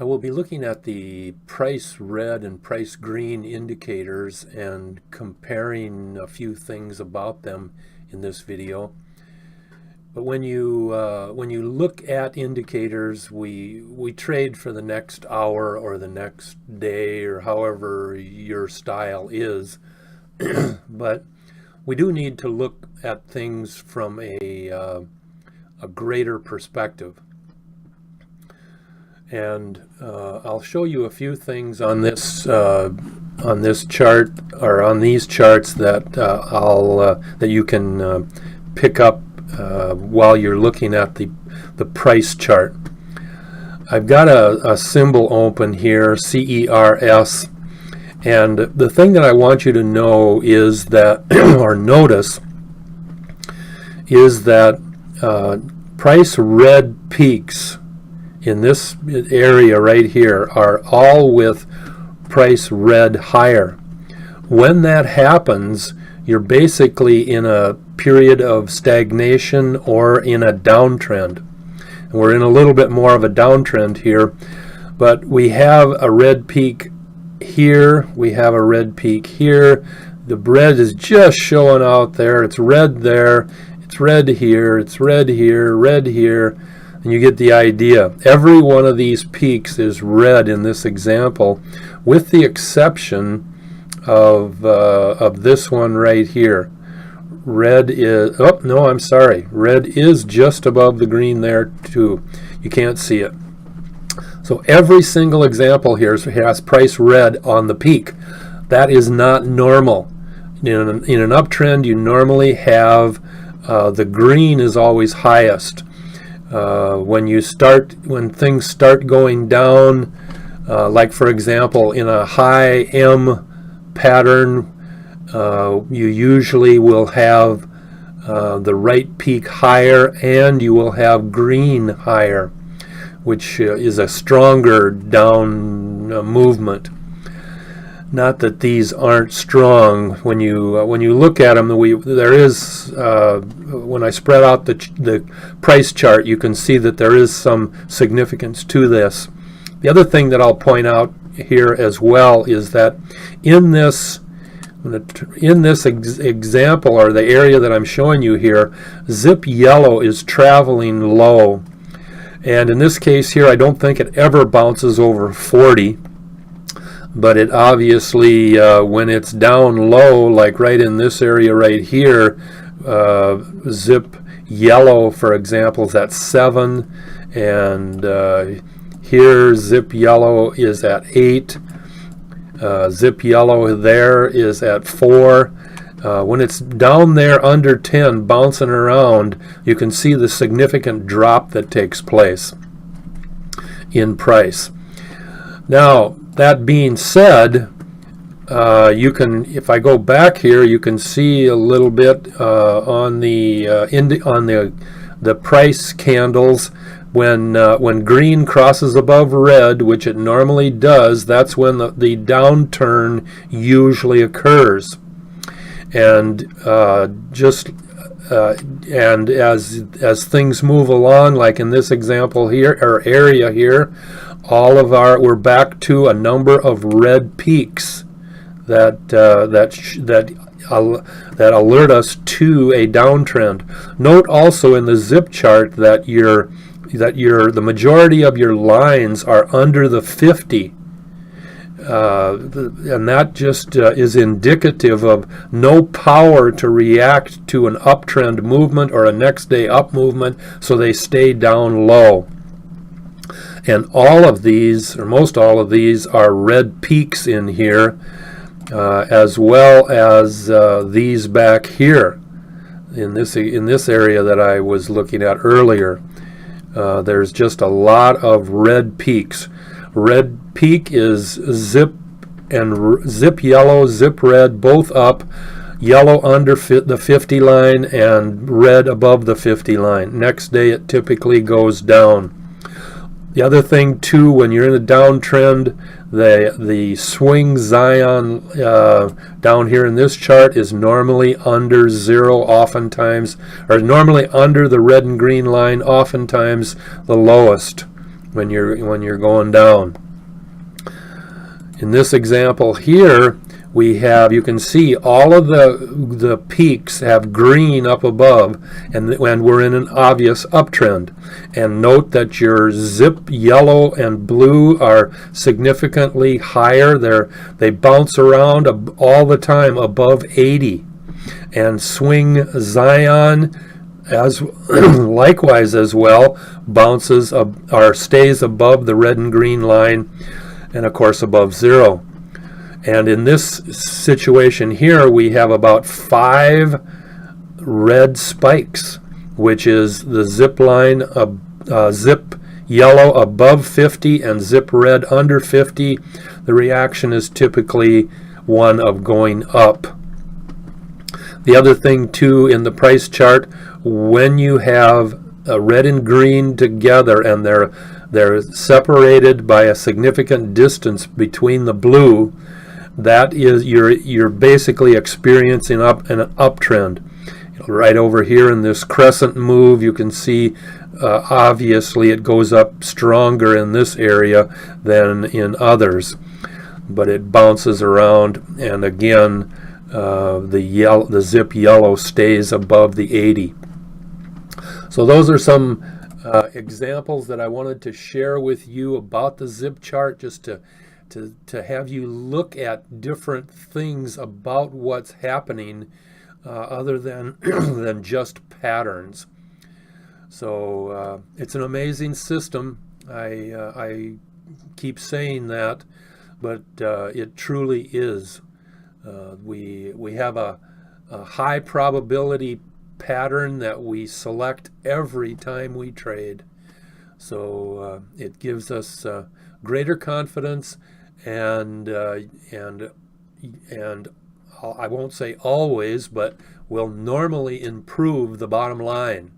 I will be looking at the price red and price green indicators and comparing a few things about them in this video. But when you look at indicators, we trade for the next hour or the next day or however your style is. But we do need to look at things from a greater perspective. And I'll show you a few things on this chart, or on these charts, that that you can pick up while you're looking at the price chart. I've got a symbol open here, CERS, and the thing that I want you to know is that, or notice, is that price red peaks in this area right here are all with price red higher. When that happens, you're basically in a period of stagnation or in a downtrend. And we're in a little bit more of a downtrend here, but we have a red peak here, we have a red peak here. The red is just showing out there. It's red there, it's red here, it's red here, red here. And you get the idea. Every one of these peaks is red in this example, with the exception of this one right here. Red is, oh no, I'm sorry. Red is just above the green there too. You can't see it. So every single example here has price red on the peak. That is not normal. In an uptrend, you normally have the green is always highest. When things start going down, like for example in a high M pattern, you usually will have the right peak higher, and you will have green higher, which is a stronger down movement. Not that these aren't strong. When you look at them, there is when I spread out the price chart, you can see that there is some significance to this. The other thing that I'll point out here as well is that in this example, or the area that I'm showing you here, zip yellow is traveling low, and in this case here, I don't think it ever bounces over 40. But it obviously, when it's down low, like right in this area right here, zip yellow, for example, is at 7, and here zip yellow is at 8. Zip yellow there is at 4. When it's down there under 10, bouncing around, you can see the significant drop that takes place in price. Now, that being said, you can, if I go back here, you can see a little bit on the price candles. When green crosses above red, which it normally does, that's when the downturn usually occurs. And and as things move along, like in this example here, or area here, we're back to a number of red peaks that alert us to a downtrend. Note also in the zip chart that the majority of your lines are under the 50. And that just is indicative of no power to react to an uptrend movement or a next day up movement, so they stay down low. And all of these, or most all of these, are red peaks in here, as well as these back here in this area that I was looking at earlier. There's just a lot of red peaks. Red peak is zip yellow, zip red, both up. Yellow under the 50 line and red above the 50 line. Next day it typically goes down. The other thing too, when you're in a downtrend, the swing Zion down here in this chart is normally under 0 oftentimes, or normally under the red and green line, oftentimes the lowest. when you're going down. In this example here, we have, you can see all of the peaks have green up above, and we're in an obvious uptrend. And note that your ZIP yellow and blue are significantly higher. They bounce around all the time above 80. And swing Zion, as likewise as well, bounces or stays above the red and green line, and of course above 0. And in this situation here, we have about 5 red spikes, which is the ZIP line, ZIP yellow above 50 and ZIP red under 50. The reaction is typically one of going up. The other thing too in the price chart, when you have red and green together and they're separated by a significant distance between the blue, that is, you're basically experiencing an uptrend. Right over here in this crescent move, you can see obviously it goes up stronger in this area than in others, but it bounces around, and again the ZIP yellow stays above the 80. So those are some examples that I wanted to share with you about the ZIP chart, just to have you look at different things about what's happening other than than just patterns. So it's an amazing system. I keep saying that, but it truly is. We have a high probability pattern that we select every time we trade. So it gives us greater confidence, and I won't say always, but will normally improve the bottom line.